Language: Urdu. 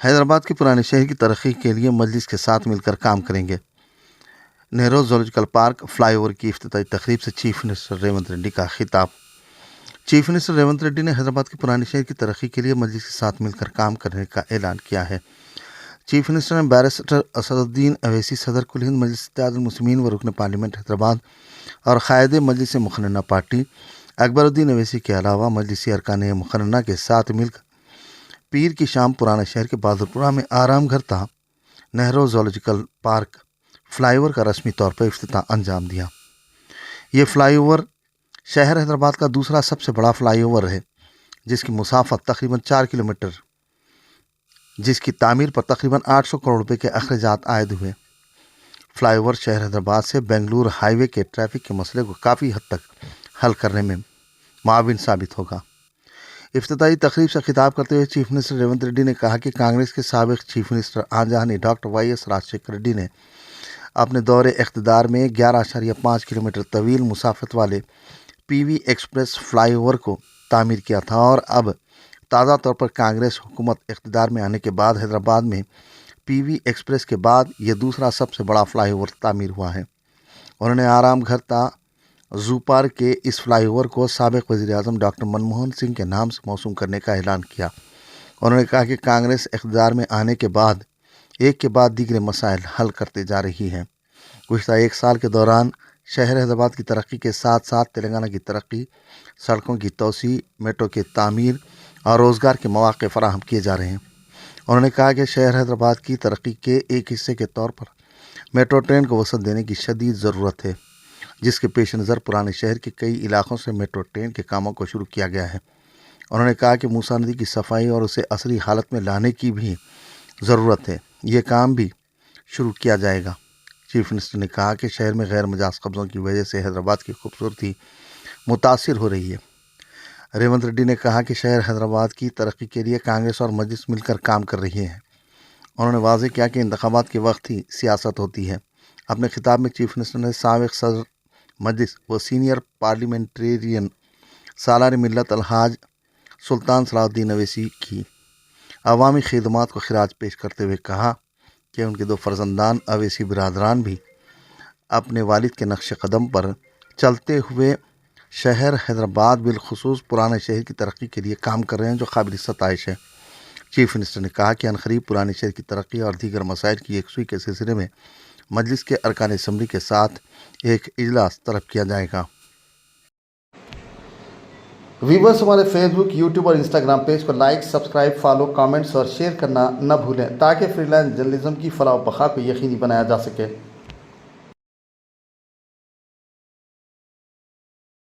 حیدرآباد کے پرانے شہر کی ترقی کے لیے مجلس کے ساتھ مل کر کام کریں گے۔ Nehru zoological park fly over کی افتتاحی تقریب سے چیف منسٹر ریونت ریڈی کا خطاب۔ چیف منسٹر ریونت ریڈی نے حیدرآباد کے پرانے شہر کی ترقی کے لیے مجلس کے ساتھ مل کر کام کرنے کا اعلان کیا ہے۔ چیف منسٹر نے بیرسٹر اسد الدین اویسی، صدر کل ہند مجلس اتحاد المسلمین و رکن پارلیمنٹ حیدرآباد اور قائد مجلس مقننہ پارٹی اکبر الدین اویسی کے علاوہ مجلسی ارکان مقننہ کے ساتھ مل کر پیر کی شام پرانے شہر کے بہادرپورہ میں آرام گھر تا Nehru zoological park fly over کا رسمی طور پر افتتاح انجام دیا۔ یہ فلائی اوور شہر حیدرآباد کا دوسرا سب سے بڑا فلائی اوور ہے، جس کی مسافت تقریباً 4 کلومیٹر، جس کی تعمیر پر تقریباً 800 کروڑ روپے کے اخراجات عائد ہوئے۔ فلائی اوور شہر حیدرآباد سے بنگلور ہائی وے کے ٹریفک کے مسئلے کو کافی حد تک حل کرنے میں معاون ثابت ہوگا۔ افتتاحی تقریب سے خطاب کرتے ہوئے چیف منسٹر ریونت ریڈی نے کہا کہ کانگریس کے سابق چیف منسٹر آنجہانی doctor Y S Rajasekhara Reddy نے اپنے دور اقتدار میں 11.5 کلومیٹر طویل مسافت والے پی وی ایکسپریس فلائی اوور کو تعمیر کیا تھا، اور اب تازہ طور پر کانگریس حکومت اقتدار میں آنے کے بعد حیدرآباد میں پی وی ایکسپریس کے بعد یہ دوسرا سب سے بڑا فلائی اوور تعمیر ہوا ہے۔ انہوں نے آرام گھر تا زو پارک کے اس فلائی اوور کو سابق وزیر اعظم ڈاکٹر منموہن سنگھ کے نام سے موسوم کرنے کا اعلان کیا۔ انہوں نے کہا کہ کانگریس اقتدار میں آنے کے بعد ایک کے بعد دیگر مسائل حل کرتے جا رہی ہے۔ گزشتہ 1 سال کے دوران شہر حیدرآباد کی ترقی کے ساتھ ساتھ تلنگانہ کی ترقی، سڑکوں کی توسیع، میٹرو کی تعمیر اور روزگار کے مواقع فراہم کیے جا رہے ہیں۔ انہوں نے کہا کہ شہر حیدرآباد کی ترقی کے ایک حصے کے طور پر میٹرو ٹرین کو وسعت دینے کی شدید ضرورت ہے، جس کے پیش نظر پرانے شہر کے کئی علاقوں سے میٹرو ٹرین کے کاموں کو شروع کیا گیا ہے۔ انہوں نے کہا کہ موسیٰ ندی کی صفائی اور اسے عصری حالت میں لانے کی بھی ضرورت ہے، یہ کام بھی شروع کیا جائے گا۔ چیف منسٹر نے کہا کہ شہر میں غیر مجاز قبضوں کی وجہ سے حیدرآباد کی خوبصورتی متاثر ہو رہی ہے۔ ریونت ریڈی نے کہا کہ شہر حیدرآباد کی ترقی کے لیے کانگریس اور مجلس مل کر کام کر رہی ہے۔ انہوں نے واضح کیا کہ انتخابات کے وقت ہی سیاست ہوتی ہے۔ اپنے خطاب میں چیف منسٹر نے سابق صدر مجلس و سینئر پارلیمنٹرین سالار ملت الحاج سلطان صلاح الدین اویسی کی عوامی خدمات کو خراج پیش کرتے ہوئے کہا کہ ان کے 2 فرزندان اویسی برادران بھی اپنے والد کے نقش قدم پر چلتے ہوئے شہر حیدرآباد بالخصوص پرانے شہر کی ترقی کے لیے کام کر رہے ہیں، جو قابل ستائش ہے۔ چیف منسٹر نے کہا کہ عنقریب پرانے شہر کی ترقی اور دیگر مسائل کی یکسوئی کے سلسلے میں مجلس کے ارکان اسمبلی کے ساتھ ایک اجلاس طلب کیا جائے گا۔ ویورز، ہمارے فیس بک، یوٹیوب اور انسٹاگرام پیج کو لائک، سبسکرائب، فالو، کامنٹس اور شیئر کرنا نہ بھولیں تاکہ فری لانس جرنلزم کی فلاح و بقا کو یقینی بنایا جا سکے۔